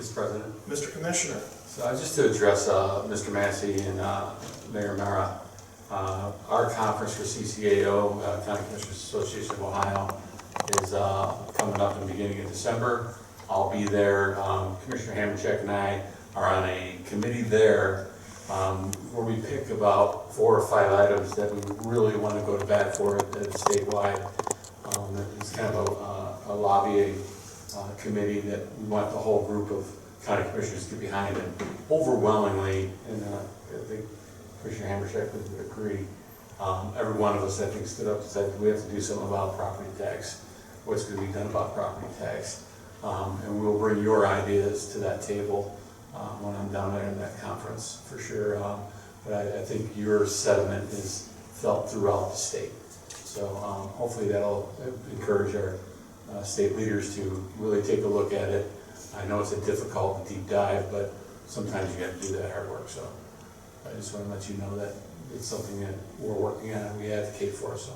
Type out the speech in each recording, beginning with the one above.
Mr. President. Mr. Commissioner. So just to address Mr. Massie and Mayor Marra, our conference for CCAO, County Commissioners Association of Ohio, is coming up in the beginning of December. I'll be there. Commissioner Hammercheck and I are on a committee there where we pick about 4 or 5 items that we really want to go to bat for at statewide. It's kind of a lobbying committee that we want the whole group of county commissioners to get behind, and overwhelmingly, and I think Commissioner Hammercheck would agree, every one of us, I think, stood up and said we have to do something about property tax. What's going to be done about property tax? And we'll bring your ideas to that table when I'm down there in that conference, for sure. But I think your sentiment is felt throughout the state. So hopefully that'll encourage our state leaders to really take a look at it. I know it's a difficult deep dive, but sometimes you have to do that hard work. So I just want to let you know that it's something that we're working on and we advocate for. So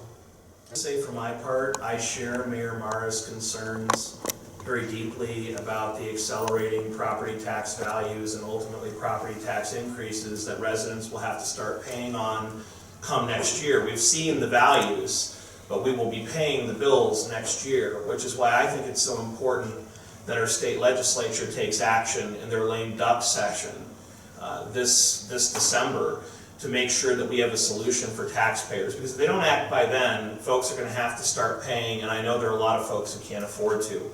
I'd say for my part, I share Mayor Marra's concerns very deeply about the accelerating property tax values and ultimately property tax increases that residents will have to start paying on come next year. We've seen the values, but we will be paying the bills next year, which is why I think it's so important that our state legislature takes action in their lame duck session this December to make sure that we have a solution for taxpayers. Because if they don't act by then, folks are going to have to start paying, and I know there are a lot of folks who can't afford to.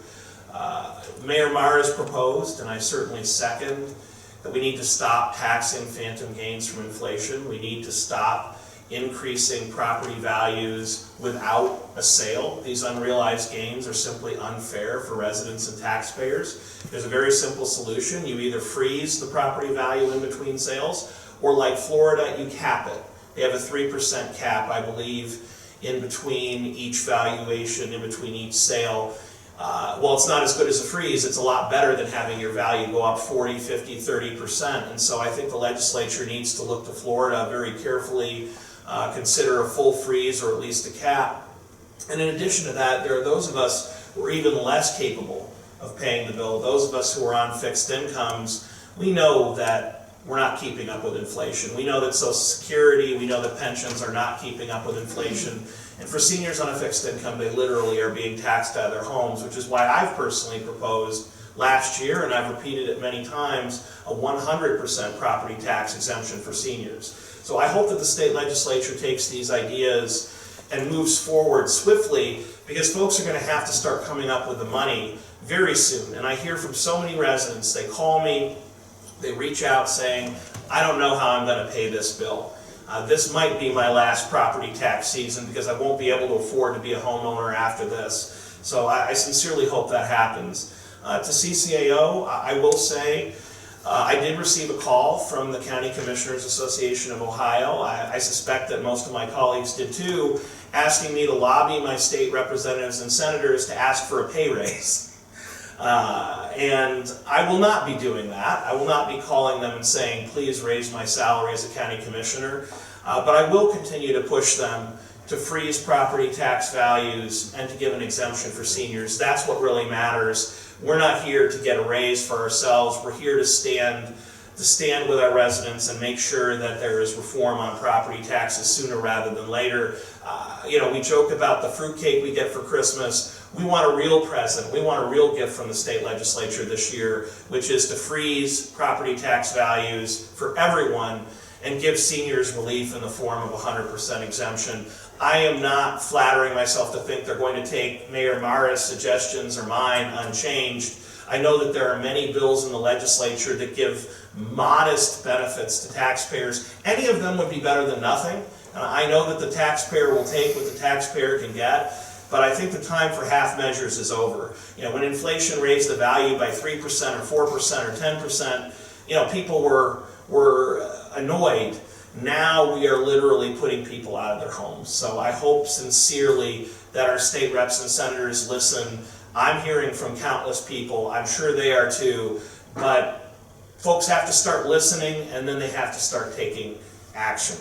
Mayor Marra has proposed, and I certainly second, that we need to stop taxing phantom gains from inflation. We need to stop increasing property values without a sale. These unrealized gains are simply unfair for residents and taxpayers. There's a very simple solution. You either freeze the property value in between sales, or like Florida, you cap it. They have a 3% cap, I believe, in between each valuation, in between each sale. Well, it's not as good as a freeze. It's a lot better than having your value go up 40, 50, 30%. And so I think the legislature needs to look to Florida very carefully, consider a full freeze or at least a cap. And in addition to that, there are those of us who are even less capable of paying the bill. Those of us who are on fixed incomes, we know that we're not keeping up with inflation. We know that Social Security, we know that pensions are not keeping up with inflation. And for seniors on a fixed income, they literally are being taxed out of their homes, which is why I've personally proposed last year, and I've repeated it many times, a 100% property tax exemption for seniors. So I hope that the state legislature takes these ideas and moves forward swiftly, because folks are going to have to start coming up with the money very soon. And I hear from so many residents, they call me, they reach out saying, I don't know how I'm going to pay this bill. This might be my last property tax season because I won't be able to afford to be a homeowner after this. So I sincerely hope that happens. To CCAO, I will say, I did receive a call from the County Commissioners Association of Ohio. I suspect that most of my colleagues did too, asking me to lobby my state representatives and senators to ask for a pay raise. And I will not be doing that. I will not be calling them and saying, please raise my salary as a county commissioner. But I will continue to push them to freeze property tax values and to give an exemption for seniors. That's what really matters. We're not here to get a raise for ourselves. We're here to stand with our residents and make sure that there is reform on property taxes sooner rather than later. We joke about the fruitcake we get for Christmas. We want a real present. We want a real gift from the state legislature this year, which is to freeze property tax values for everyone and give seniors relief in the form of 100% exemption. I am not flattering myself to think they're going to take Mayor Marra's suggestions or mine unchanged. I know that there are many bills in the legislature that give modest benefits to taxpayers. Any of them would be better than nothing. I know that the taxpayer will take what the taxpayer can get, but I think the time for half measures is over. When inflation raised the value by 3% or 4% or 10%, people were annoyed. Now we are literally putting people out of their homes. So I hope sincerely that our state reps and senators listen. I'm hearing from countless people. I'm sure they are too. But folks have to start listening, and then they have to start taking action.